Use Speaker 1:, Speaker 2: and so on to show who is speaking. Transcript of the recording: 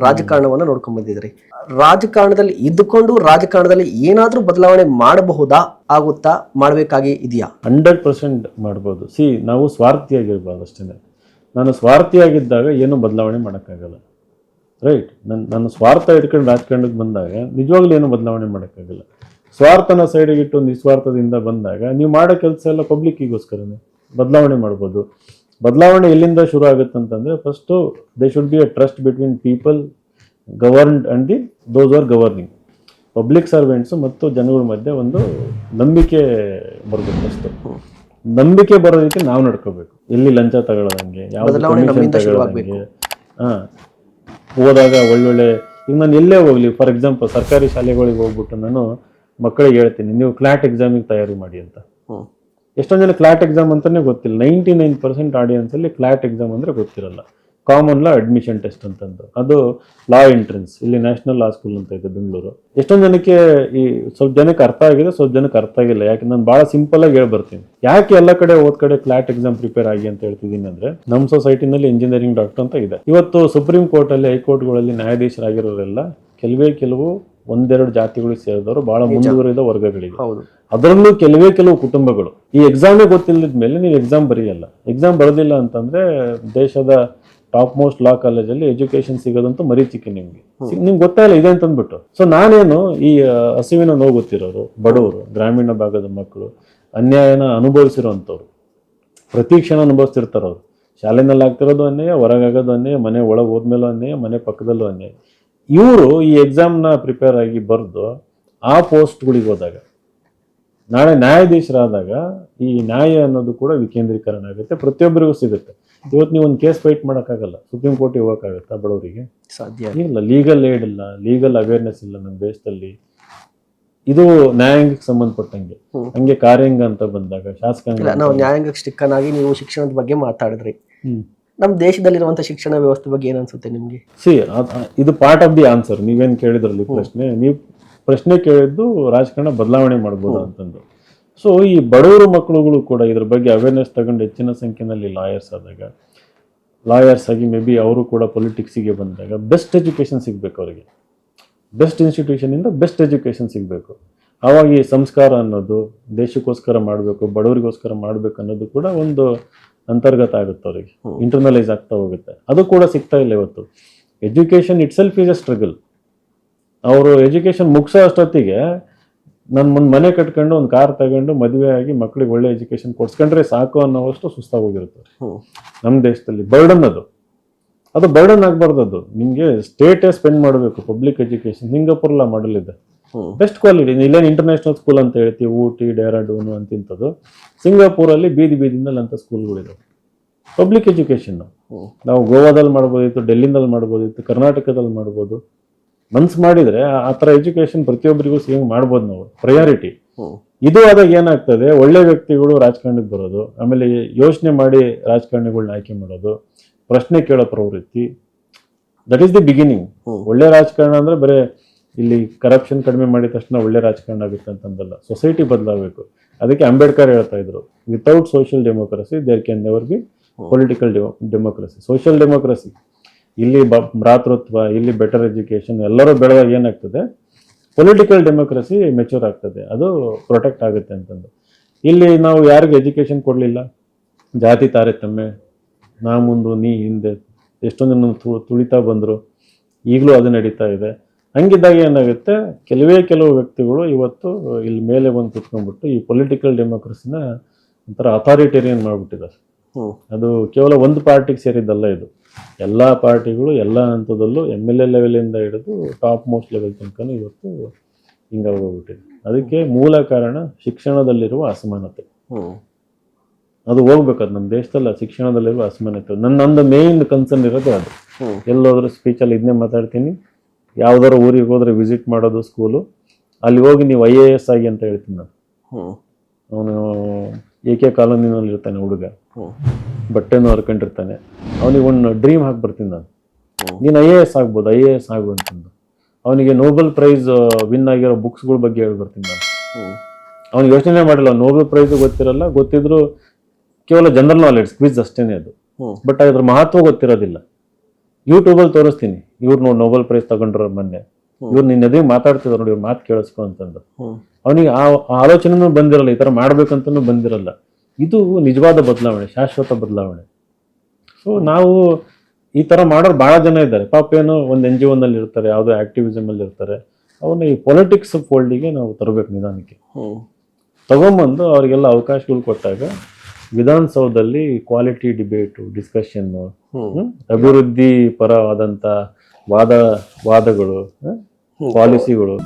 Speaker 1: ರಾಜಕಾರಣವನ್ನ ನೋಡ್ಕೊಂಡ್ ಬಂದಿದ್ರಿ. ರಾಜಕಾರಣದಲ್ಲಿ ಇದ್ದುಕೊಂಡು ರಾಜಕಾರಣದಲ್ಲಿ ಏನಾದ್ರೂ ಬದಲಾವಣೆ ಮಾಡಬಹುದಾ, ಆಗುತ್ತಾ, ಮಾಡಬೇಕಾಗಿ ಇದೆಯಾ?
Speaker 2: 100% ಮಾಡ್ಬೋದು. ನಾವು ಸ್ವಾರ್ಥಿಯಾಗಿರ್ಬಾರ್ದು ಅಷ್ಟೇ. ನಾನು ಸ್ವಾರ್ಥಿಯಾಗಿದ್ದಾಗ ಏನು ಬದಲಾವಣೆ ಮಾಡೋಕ್ಕಾಗಲ್ಲ, ರೈಟ್? ನನ್ನ ಸ್ವಾರ್ಥ ಇಟ್ಕೊಂಡು ರಾಜಕಾರಣಕ್ಕೆ ಬಂದಾಗ ನಿಜವಾಗ್ಲೂ ಏನು ಬದಲಾವಣೆ ಮಾಡೋಕ್ಕಾಗಲ್ಲ. ಸ್ವಾರ್ಥನ ಸೈಡಿಗೆ ಇಟ್ಟು ನಿಸ್ವಾರ್ಥದಿಂದ ಬಂದಾಗ ನೀವು ಮಾಡೋ ಕೆಲಸ ಎಲ್ಲ ಪಬ್ಲಿಕ್ಕಿಗೋಸ್ಕರನೇ. ಬದಲಾವಣೆ ಮಾಡ್ಬೋದು. ಬದಲಾವಣೆ ಎಲ್ಲಿಂದ ಶುರು ಆಗುತ್ತೆ ಅಂತಂದರೆ, first they should be A trust between people governed and those are governing. Public servants ಮತ್ತು ಜನಗಳ ಮಧ್ಯೆ ಒಂದು ನಂಬಿಕೆ ಬರಬೇಕು. ಫಸ್ಟು ನಂಬಿಕೆ ಬರೋ ರೀತಿ ನಾವು ನಡ್ಕೋಬೇಕು. ಎಲ್ಲಿ ಲಂಚ ತಗೊಳ್ಳೋದಂಗೆ, ಯಾವ ತಗೊಳ್ಳೋದಂಗೆ, ಹೋದಾಗ ಒಳ್ಳೊಳ್ಳೆ. ಈಗ ನಾನು ಎಲ್ಲೇ ಹೋಗ್ಲಿ, ಫಾರ್ ಎಕ್ಸಾಂಪಲ್ ಸರ್ಕಾರಿ ಶಾಲೆಗಳಿಗೆ ಹೋಗ್ಬಿಟ್ಟು ನಾನು ಮಕ್ಕಳಿಗೆ ಹೇಳ್ತೀನಿ, ನೀವು ಕ್ಲಾಟ್ ಎಕ್ಸಾಮಿಗೆ ತಯಾರಿ ಮಾಡಿ ಅಂತ. ಎಷ್ಟೊಂದು ಜನ ಕ್ಲಾಟ್ ಎಕ್ಸಾಮ್ ಅಂತಾನೆ ಗೊತ್ತಿಲ್ಲ. 99% ಆಡಿಯನ್ಸಲ್ಲಿ ಕ್ಲಾಟ್ ಎಕ್ಸಾಮ್ ಅಂದರೆ ಗೊತ್ತಿರಲ್ಲ. ಕಾಮನ್ ಲಾ ಅಡ್ಮಿಷನ್ ಟೆಸ್ಟ್ ಅಂತಂದು, ಅದು ಲಾ ಎಂಟ್ರೆನ್ಸ್. ಇಲ್ಲಿ ನ್ಯಾಷನಲ್ ಲಾ ಸ್ಕೂಲ್ ಅಂತ ಇದೆ ಬೆಂಗಳೂರು. ಎಷ್ಟೊಂದು ಜನಕ್ಕೆ ಸ್ವಲ್ಪ ಜನಕ್ಕೆ ಅರ್ಥ ಆಗಿದೆ, ಸ್ವಲ್ಪ ಜನಕ್ಕೆ ಅರ್ಥ ಆಗಿಲ್ಲ. ಯಾಕೆ ನಾನು ಭಾಳ ಸಿಂಪಲ್ ಆಗಿ ಹೇಳ್ಬರ್ತೀನಿ. ಯಾಕೆ ಎಲ್ಲ ಕಡೆ ಓದ್ ಕಡೆ ಕ್ಲಾಟ್ ಎಕ್ಸಾಮ್ ಪ್ರಿಪೇರ್ ಆಗಿ ಅಂತ ಹೇಳ್ತಿದ್ದೀನಿ ಅಂದರೆ, ನಮ್ಮ ಸೊಸೈಟಿನಲ್ಲಿ ಇಂಜಿನಿಯರಿಂಗ್ ಡಾಕ್ಟರ್ ಅಂತ ಇದೆ. ಇವತ್ತು ಸುಪ್ರೀಂ ಕೋರ್ಟಲ್ಲಿ, ಹೈಕೋರ್ಟ್ಗಳಲ್ಲಿ ನ್ಯಾಯಾಧೀಶರಾಗಿರೋರೆಲ್ಲ ಕೆಲವು ಒಂದೆರಡು ಜಾತಿಗಳಿಗೆ ಸೇರಿದವರು, ಬಹಳ ಮುಂದುವರಿದ ವರ್ಗಗಳಿಗೆ. ಅದರಲ್ಲೂ ಕೆಲವು ಕುಟುಂಬಗಳು. ಈ ಎಕ್ಸಾಮೇ ಗೊತ್ತಿಲ್ಲದ ಮೇಲೆ ನೀವು ಎಕ್ಸಾಮ್ ಬರೆಯಲ್ಲ. ಎಕ್ಸಾಮ್ ಬರೋದಿಲ್ಲ ಅಂತಂದ್ರೆ ದೇಶದ ಟಾಪ್ ಮೋಸ್ಟ್ ಲಾ ಕಾಲೇಜಲ್ಲಿ ಎಜುಕೇಶನ್ ಸಿಗೋದಂತೂ ಮರೀಚಿಕೆ ನಿಮ್ಗೆ ಗೊತ್ತಾಗಲ್ಲ ಇದೆ ಅಂತಂದ್ಬಿಟ್ಟು. ಸೊ ನಾನೇನು ಈ ಹಸಿವಿನ ನೋವು ಗೊತ್ತಿರೋರು, ಬಡವರು, ಗ್ರಾಮೀಣ ಭಾಗದ ಮಕ್ಕಳು, ಅನ್ಯಾಯನ ಅನುಭವಿಸಿರೋಂಥವ್ರು, ಪ್ರತಿ ಕ್ಷಣ ಅನುಭವಿಸ್ತಿರ್ತಾರವ್ರು. ಶಾಲೆನಲ್ಲಿ ಆಗ್ತಿರೋದು ಅನ್ಯಾಯ, ಹೊರಗಾಗೋದು ಅನ್ಯಾಯ, ಮನೆ ಒಳಗೆ ಹೋದ್ಮೇಲೂ ಅನ್ಯಾಯ, ಮನೆ ಪಕ್ಕದಲ್ಲೂ ಅನ್ಯಾಯ. ಇವರು ಈ ಎಕ್ಸಾಮ್ನ ಪ್ರಿಪೇರ್ ಆಗಿ ಬರೆದು ಆ ಪೋಸ್ಟ್ಗಳಿಗೆ ಹೋದಾಗ, ನಾಳೆ ನ್ಯಾಯಾಧೀಶರಾದಾಗ ಈ ನ್ಯಾಯ ಅನ್ನೋದು ಕೂಡ ವಿಕೇಂದ್ರೀಕರಣ ಆಗುತ್ತೆ, ಪ್ರತಿಯೊಬ್ಬರಿಗೂ ಸಿಗುತ್ತೆ. ಇವತ್ತು ನೀವು ಒಂದು ಕೇಸ್ ಫೈಟ್ ಮಾಡೋಕ್ಕಾಗಲ್ಲ, ಸುಪ್ರೀಂ ಕೋರ್ಟಿಗೆ ಹೋಗೋಕ್ಕಾಗತ್ತಾ ಬಡವರಿಗೆ? ಸಾಧ್ಯ ಇಲ್ಲ. ಲೀಗಲ್ ಏಡ್ ಇಲ್ಲ, ಲೀಗಲ್ ಅವೇರ್ನೆಸ್ ಇಲ್ಲ ನಮ್ಮ ದೇಶದಲ್ಲಿ. ಇದು ನ್ಯಾಯಾಂಗಕ್ಕೆ ಸಂಬಂಧಪಟ್ಟಂಗೆ. ಹಂಗೆ ಕಾರ್ಯಾಂಗ ಅಂತ ಬಂದಾಗ ಶಾಸಕಾಂಗ.
Speaker 1: ನಾವು ನ್ಯಾಯಾಂಗಕ್ಕೆ ಸ್ಟಿಕ್ಕನಾಗಿ ನೀವು ಶಿಕ್ಷಣದ ಬಗ್ಗೆ ಮಾತಾಡಿದ್ರಿ. ನಮ್ಮ ದೇಶದಲ್ಲಿರುವಂತ ಶಿಕ್ಷಣ ವ್ಯವಸ್ಥೆ ಬಗ್ಗೆ ಏನ್ ಅನ್ಸುತ್ತೆ ನಿಮ್ಗೆ?
Speaker 2: ಇದು ಪಾರ್ಟ್ ಆಫ್ ದಿ ಆನ್ಸರ್. ನೀವೇನು ಕೇಳಿದ್ರಲ್ಲಿ ಪ್ರಶ್ನೆ, ನೀವು ಪ್ರಶ್ನೆ ಕೇಳಿದ್ದು ರಾಜಕಾರಣ ಬದಲಾವಣೆ ಮಾಡ್ಬೋದು ಅಂತಂದು. ಸೊ ಈ ಬಡವರು ಮಕ್ಕಳುಗಳು ಕೂಡ ಇದ್ರ ಬಗ್ಗೆ ಅವೇರ್ನೆಸ್ ತಗೊಂಡು ಹೆಚ್ಚಿನ ಸಂಖ್ಯೆಯಲ್ಲಿ ಲಾಯರ್ಸ್ ಆಗಿ ಮೇ ಬಿ ಅವರು ಕೂಡ ಪೊಲಿಟಿಕ್ಸಿಗೆ ಬಂದಾಗ ಬೆಸ್ಟ್ ಎಜುಕೇಷನ್ ಸಿಗಬೇಕು ಅವರಿಗೆ. ಬೆಸ್ಟ್ ಇನ್ಸ್ಟಿಟ್ಯೂಷನಿಂದ ಬೆಸ್ಟ್ ಎಜುಕೇಷನ್ ಸಿಗಬೇಕು. ಆವಾಗ ಈ ಸಂಸ್ಕಾರ ಅನ್ನೋದು ದೇಶಕ್ಕೋಸ್ಕರ ಮಾಡಬೇಕು, ಬಡವರಿಗೋಸ್ಕರ ಮಾಡಬೇಕು ಅನ್ನೋದು ಕೂಡ ಒಂದು ಅಂತರ್ಗತ ಆಗುತ್ತೆ ಅವ್ರಿಗೆ, ಇಂಟರ್ನಲೈಸ್ ಆಗ್ತಾ ಹೋಗುತ್ತೆ. ಅದು ಕೂಡ ಸಿಗ್ತಾ ಇಲ್ಲ ಇವತ್ತು. Education it self is A struggle. ಅವರು ಎಜುಕೇಷನ್ ಮುಗಿಸೋ ಅಷ್ಟೊತ್ತಿಗೆ ನನ್ನ ಮುಂದೆ ಮನೆ ಕಟ್ಕೊಂಡು ಒಂದು ಕಾರ್ ತಗೊಂಡು ಮದುವೆ ಆಗಿ ಮಕ್ಕಳಿಗೆ ಒಳ್ಳೆ ಎಜುಕೇಷನ್ ಕೊಡ್ಸ್ಕೊಂಡ್ರೆ ಸಾಕು ಅನ್ನೋವಷ್ಟು ಸುಸ್ತಾಗೋಗಿರುತ್ತೆ ನಮ್ಮ ದೇಶದಲ್ಲಿ. ಬರ್ಡನ್ ಅದು ಬರ್ಡನ್ ಆಗಬಾರ್ದು. ಅದು ನಿಮಗೆ ಸ್ಟೇಟೇ ಸ್ಪೆಂಡ್ ಮಾಡಬೇಕು ಪಬ್ಲಿಕ್ ಎಜುಕೇಷನ್. ಸಿಂಗಾಪುರ್ಲ ಮಾಡಲ್ ಇದೆ, ಬೆಸ್ಟ್ ಕ್ವಾಲಿಟಿ. ಇಲ್ಲೇನು ಇಂಟರ್ನ್ಯಾಷನಲ್ ಸ್ಕೂಲ್ ಅಂತ ಹೇಳ್ತೀವಿ, ಊಟಿ, ಡೆಹ್ರಾಡೂನು ಅಂತಿಂಥದ್ದು. ಸಿಂಗಾಪುರಲ್ಲಿ ಬೀದಿನಲ್ಲಿ ಅಂತ ಸ್ಕೂಲ್ಗಳಿದೆ ಪಬ್ಲಿಕ್ ಎಜುಕೇಷನ್. ನಾವು ಗೋವಾದಲ್ಲಿ ಮಾಡ್ಬೋದಿತ್ತು, ಡೆಲ್ಲಿನಲ್ಲಿ ಮಾಡ್ಬೋದಿತ್ತು, ಕರ್ನಾಟಕದಲ್ಲಿ ಮಾಡ್ಬೋದು. ಮನ್ಸು ಮಾಡಿದ್ರೆ ಆ ಥರ ಎಜುಕೇಶನ್ ಪ್ರತಿಯೊಬ್ಬರಿಗೂ ಸಿಗಂಗೆ ಮಾಡ್ಬೋದು ನಾವು. ಪ್ರಯಾರಿಟಿ ಇದು ಆದಾಗ ಏನಾಗ್ತದೆ, ಒಳ್ಳೆ ವ್ಯಕ್ತಿಗಳು ರಾಜಕಾರಣಕ್ಕೆ ಬರೋದು, ಆಮೇಲೆ ಯೋಚನೆ ಮಾಡಿ ರಾಜಕಾರಣಿಗಳನ್ನ ಆಯ್ಕೆ ಮಾಡೋದು, ಪ್ರಶ್ನೆ ಕೇಳೋ ಪ್ರವೃತ್ತಿ, ದಟ್ ಈಸ್ ದಿ ಬಿಗಿನಿಂಗ್. ಒಳ್ಳೆ ರಾಜಕಾರಣ ಅಂದ್ರೆ ಬರೀ ಇಲ್ಲಿ ಕರಪ್ಷನ್ ಕಡಿಮೆ ಮಾಡಿದ ತಕ್ಷಣ ಒಳ್ಳೆ ರಾಜಕಾರಣ ಆಗುತ್ತೆ ಅಂತಂದಲ್ಲ. ಸೊಸೈಟಿ ಬದಲಾಗಬೇಕು. ಅದಕ್ಕೆ ಅಂಬೇಡ್ಕರ್ ಹೇಳ್ತಾ ಇದ್ರು, without social democracy there can never be political democracy. Social democracy ಇಲ್ಲಿ ಭ್ರಾತೃತ್ವ, ಇಲ್ಲಿ ಬೆಟರ್ ಎಜುಕೇಶನ್ ಎಲ್ಲರೂ ಬೆಳೆದಾಗ ಏನಾಗ್ತದೆ, ಪೊಲಿಟಿಕಲ್ ಡೆಮೋಕ್ರಸಿ ಮೆಚೂರ್ ಆಗ್ತದೆ, ಅದು ಪ್ರೊಟೆಕ್ಟ್ ಆಗುತ್ತೆ ಅಂತಂದು. ಇಲ್ಲಿ ನಾವು ಯಾರಿಗೂ ಎಜುಕೇಶನ್ ಕೊಡಲಿಲ್ಲ, ಜಾತಿ ತಾರತಮ್ಯ, ನಾ ಮುಂದು ನೀ ಹಿಂದೆ, ಎಷ್ಟೊಂದು ಜನ ತುಳಿತಾ ಬಂದರು, ಈಗಲೂ ಅದು ನಡೀತಾ ಇದೆ. ಹಂಗಿದ್ದಾಗ ಏನಾಗುತ್ತೆ, ಕೆಲವು ವ್ಯಕ್ತಿಗಳು ಇವತ್ತು ಇಲ್ಲಿ ಮೇಲೆ ಬಂದು ಕುತ್ಕೊಂಡ್ಬಿಟ್ಟು ಈ ಪೊಲಿಟಿಕಲ್ ಡೆಮೋಕ್ರಸಿನ ಒಂಥರ ಅಥಾರಿಟೇರಿಯನ್ ಮಾಡಿಬಿಟ್ಟಿದ್ದಾರೆ. ಅದು ಕೇವಲ ಒಂದು ಪಾರ್ಟಿಗೆ ಸೇರಿದ್ದಲ್ಲ, ಇದು ಎಲ್ಲ ಪಾರ್ಟಿಗಳು ಎಲ್ಲ ಹಂತದಲ್ಲೂ MLA ಲೆವೆಲಿಂದ ಹಿಡಿದು ಟಾಪ್ ಮೋಸ್ಟ್ ಲೆವೆಲ್ ತನಕ ಇವತ್ತು ಹಿಂಗೋಗ್ಬಿಟ್ಟಿದೆ. ಅದಕ್ಕೆ ಮೂಲ ಕಾರಣ ಶಿಕ್ಷಣದಲ್ಲಿರುವ ಅಸಮಾನತೆ. ಅದು ಹೋಗ್ಬೇಕದು ನಮ್ಮ ದೇಶದಲ್ಲ, ಶಿಕ್ಷಣದಲ್ಲಿರುವ ಅಸಮಾನತೆ. ನಂದು ಮೇನ್ ಕನ್ಸರ್ನ್ ಇರೋದು ಅದು. ಎಲ್ಲೋದ್ರೂ ಸ್ಪೀಚಲ್ಲಿ ಇದನ್ನೇ ಮಾತಾಡ್ತೀನಿ. ಯಾವ್ದಾರು ಊರಿಗೆ ಹೋದ್ರೆ ವಿಸಿಟ್ ಮಾಡೋದು ಸ್ಕೂಲು, ಅಲ್ಲಿ ಹೋಗಿ ನೀವು IAS ಆಗಿ ಅಂತ ಹೇಳ್ತೀನಿ ನಾನು. ಅವನು AK ಕಾಲೋನಿನಲ್ಲಿ ಇರ್ತಾನೆ ಹುಡುಗ, ಬಟ್ಟೆನೂ ಹರ್ಕೊಂಡಿರ್ತಾನೆ. ಅವನಿಗೆ ಒಂದು ಡ್ರೀಮ್ ಹಾಕಿ ಬರ್ತೀನಿ ನಾನು, ನೀನು IAS ಆಗ್ಬೋದು, IAS ಆಗು ಅಂತಂದು. ಅವನಿಗೆ ನೋಬೆಲ್ ಪ್ರೈಸ್ ವಿನ್ ಆಗಿರೋ ಬುಕ್ಸ್ಗಳ ಬಗ್ಗೆ ಹೇಳ್ಬರ್ತೀನಿ ನಾನು. ಅವ್ನಿಗೆ ಯೋಚನೆ ಮಾಡಿಲ್ಲ, ನೋಬೆಲ್ ಪ್ರೈಸ್ ಗೊತ್ತಿರಲ್ಲ, ಗೊತ್ತಿದ್ರು ಕೇವಲ ಜನರಲ್ ನಾಲೆಡ್ಜ್ ಕ್ವಿಜ್ ಅಷ್ಟೇನೆ ಅದು. ಬಟ್ ಅದ್ರ ಮಹತ್ವ ಗೊತ್ತಿರೋದಿಲ್ಲ. ಯೂಟ್ಯೂಬಲ್ಲಿ ತೋರಿಸ್ತೀನಿ, ಇವ್ರು ನೋಡಿ ನೊಬೆಲ್ ಪ್ರೈಸ್ ತಗೊಂಡ್ರ ಮೊನ್ನೆ, ಇವ್ರು ನಿನ್ನ ಎದುರು ಮಾತಾಡ್ತಿದ್ರು ನೋಡಿ, ಇವ್ರು ಮಾತು ಕೇಳಿಸ್ಕೊ ಅಂತಂದು. ಅವನಿಗೆ ಆ ಆಲೋಚನೆನೂ ಬಂದಿರಲ್ಲ, ಈ ಥರ ಮಾಡ್ಬೇಕಂತನೂ ಬಂದಿರಲ್ಲ. ಇದು ನಿಜವಾದ ಬದಲಾವಣೆ, ಶಾಶ್ವತ ಬದಲಾವಣೆ. ಸೊ ನಾವು ಈ ಥರ ಮಾಡೋರು ಭಾಳ ಜನ ಇದ್ದಾರೆ. ಪಾಪ ಏನೋ ಒಂದು NGO ನಲ್ಲಿ ಇರ್ತಾರೆ, ಯಾವುದೋ ಆಕ್ಟಿವಿಸಮ್ ಅಲ್ಲಿ ಇರ್ತಾರೆ. ಅವನ್ನ ಈ ಪೊಲಿಟಿಕ್ಸ್ ಫೋಲ್ಡಿಗೆ ನಾವು ತರಬೇಕು ನಿಧಾನಕ್ಕೆ. ತಗೊಂಬಂದು ಅವರಿಗೆಲ್ಲ ಅವಕಾಶಗಳು ಕೊಟ್ಟಾಗ ವಿಧಾನಸೌಧದಲ್ಲಿ ಕ್ವಾಲಿಟಿ ಡಿಬೇಟು, ಡಿಸ್ಕಷನ್ನು, ಅಭಿವೃದ್ಧಿ ಪರವಾದಂಥ ವಾದಗಳು, ಪಾಲಿಸಿಗಳು